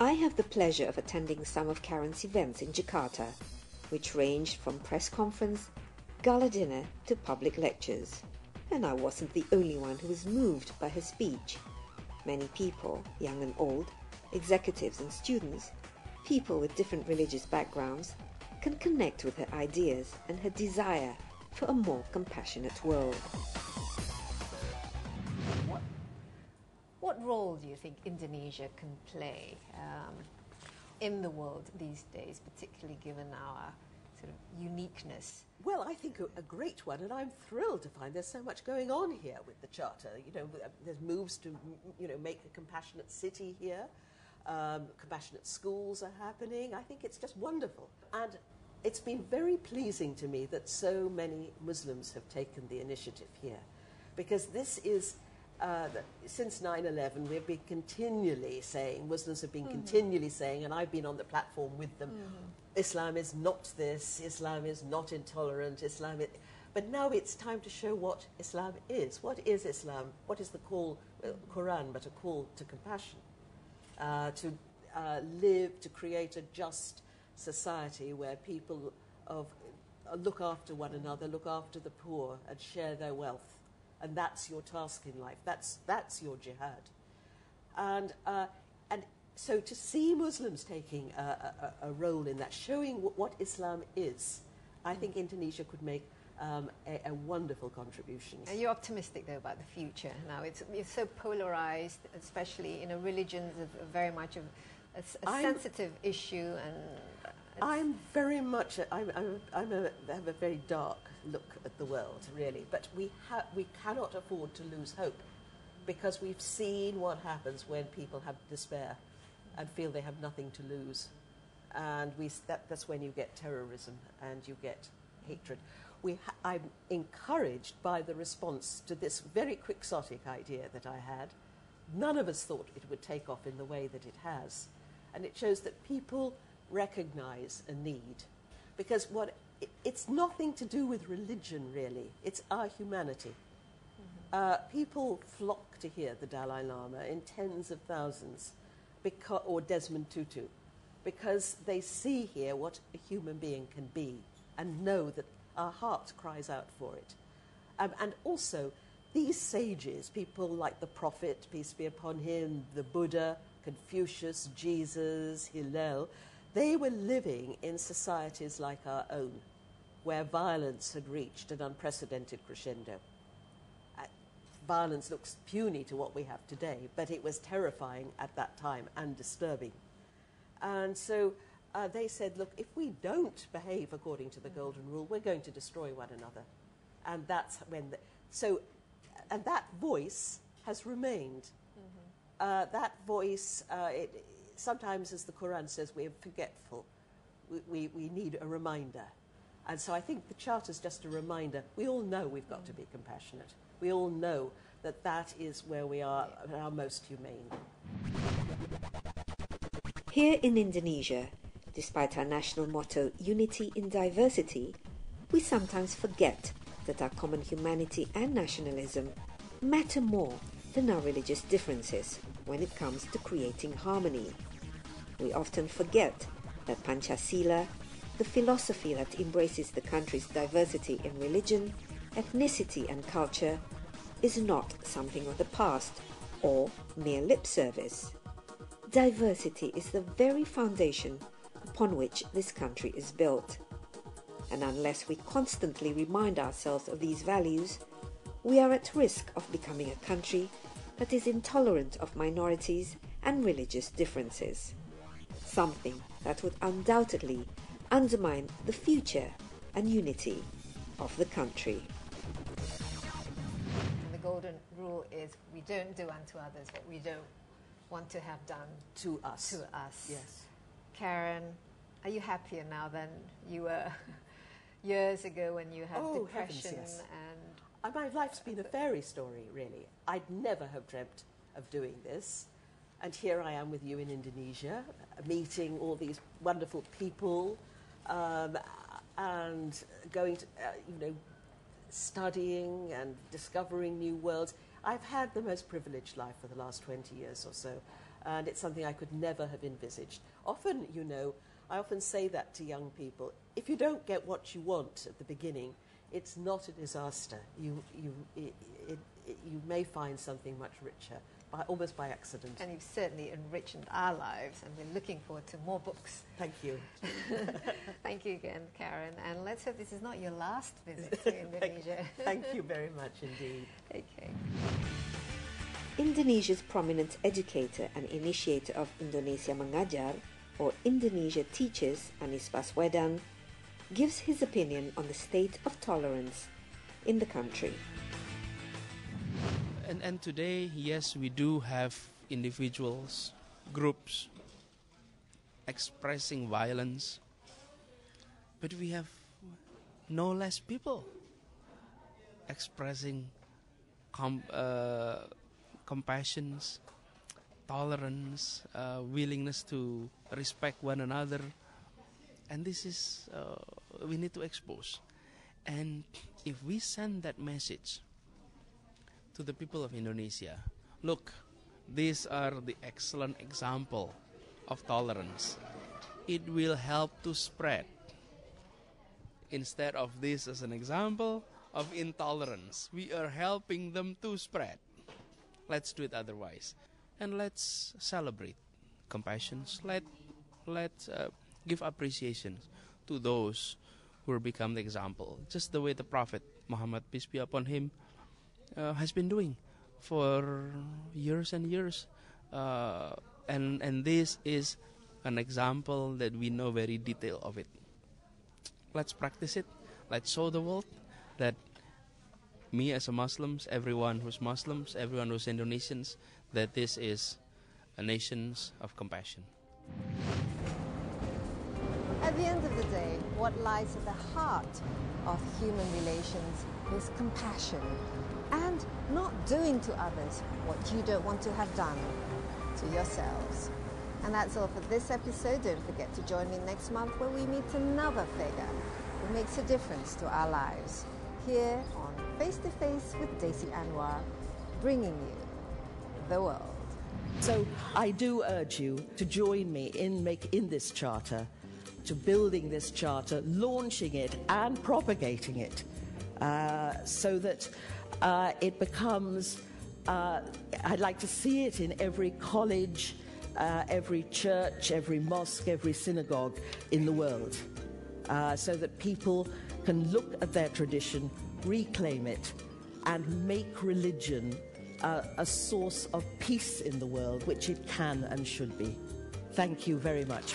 I have the pleasure of attending some of Karen's events in Jakarta, which ranged from press conference, gala dinner to public lectures. And I wasn't the only one who was moved by her speech. Many people, young and old, executives and students, people with different religious backgrounds, can connect with her ideas and her desire for a more compassionate world. What role do you think Indonesia can play in the world these days, particularly given our sort of uniqueness? Well, I think a great one, and I'm thrilled to find there's so much going on here with the Charter. You know, there's moves to, make a compassionate city here. Compassionate schools are happening. I think it's just wonderful. And it's been very pleasing to me that so many Muslims have taken the initiative here, because this is, since 9/11, we've been continually saying, Muslims have been continually saying, and I've been on the platform with them, Islam is not this, Islam is not intolerant, Islam is... But now it's time to show what Islam is. What is Islam? What is the call, Quran, but a call to compassion? To live, to create a just society where people look after one another, look after the poor, and share their wealth. And that's your task in life. That's your jihad. And so to see Muslims taking a role in that, showing what Islam is, I think Indonesia could make a wonderful contribution. Are you optimistic, though, about the future? Now, it's so polarized, especially, religions are very much a sensitive issue. And I'm very much, I have a very dark look at the world, really. But we cannot afford to lose hope, because we've seen what happens when people have despair and feel they have nothing to lose. And that's when you get terrorism and you get hatred. I'm encouraged by the response to this very quixotic idea that I had. None of us thought it would take off in the way that it has. And it shows that people recognize a need. Because it's nothing to do with religion, really. It's our humanity. People flock to hear the Dalai Lama in tens of thousands, or Desmond Tutu, because they see here what a human being can be and know that our heart cries out for it. And also, these sages, people like the Prophet, peace be upon him, the Buddha, Confucius, Jesus, Hillel, they were living in societies like our own, where violence had reached an unprecedented crescendo. Violence looks puny to what we have today, but it was terrifying at that time and disturbing. And so they said, look, if we don't behave according to the Golden Rule, we're going to destroy one another. And that's when... and that voice has remained. That voice, sometimes, as the Quran says, we're forgetful. We need a reminder. And so I think the Charter's just a reminder. We all know we've got to be compassionate. We all know that that is where we are our most humane. Here in Indonesia, despite our national motto, unity in diversity, we sometimes forget that our common humanity and nationalism matter more than our religious differences when it comes to creating harmony. We often forget that Pancasila, the philosophy that embraces the country's diversity in religion, ethnicity and culture, is not something of the past or mere lip service. Diversity is the very foundation upon which this country is built. And unless we constantly remind ourselves of these values, we are at risk of becoming a country that is intolerant of minorities and religious differences, something that would undoubtedly undermine the future and unity of the country. And the golden rule is we don't do unto others what we don't want to have done to us. Yes. Karen, are you happier now than you were years ago when you had depression? Heavens, yes. And my life's been a fairy story, really. I'd never have dreamt of doing this. And here I am with you in Indonesia, meeting all these wonderful people, and going to, studying and discovering new worlds. I've had the most privileged life for the last 20 years or so. And it's something I could never have envisaged. Often, you know, I often say that to young people. If you don't get what you want at the beginning, it's not a disaster. You may find something much richer, almost by accident. And you've certainly enriched our lives, and we're looking forward to more books. Thank you. Thank you again, Karen. And let's hope this is not your last visit to Indonesia. Thank you very much indeed. Okay. Indonesia's prominent educator and initiator of Indonesia Mengajar, or Indonesia Teaches, Anies Baswedan, gives his opinion on the state of tolerance in the country. And today, yes, we do have individuals, groups expressing violence, but we have no less people expressing compassion, tolerance, willingness to respect one another. And this is, we need to expose. And if we send that message to the people of Indonesia, look, these are the excellent example of tolerance. It will help to spread. Instead of this as an example of intolerance, we are helping them to spread. Let's do it otherwise. And let's celebrate compassion. Let's give appreciation to those who will become the example, just the way the Prophet Muhammad, peace be upon him, has been doing for years and years. And this is an example that we know very detail of it. Let's practice it. Let's show the world that me as a Muslim, everyone who's Muslims, everyone who's Indonesians, that this is a nation of compassion. At the end of the day, what lies at the heart of human relations is compassion and not doing to others what you don't want to have done to yourselves. And that's all for this episode. Don't forget to join me next month where we meet another figure who makes a difference to our lives, here on Face to Face with Daisy Anwar, bringing you the world. So I do urge you to join me in this charter, to building this charter, launching it and propagating it, so that it becomes, I'd like to see it in every college, every church, every mosque, every synagogue in the world, so that people can look at their tradition, reclaim it, and make religion a source of peace in the world, which it can and should be. Thank you very much.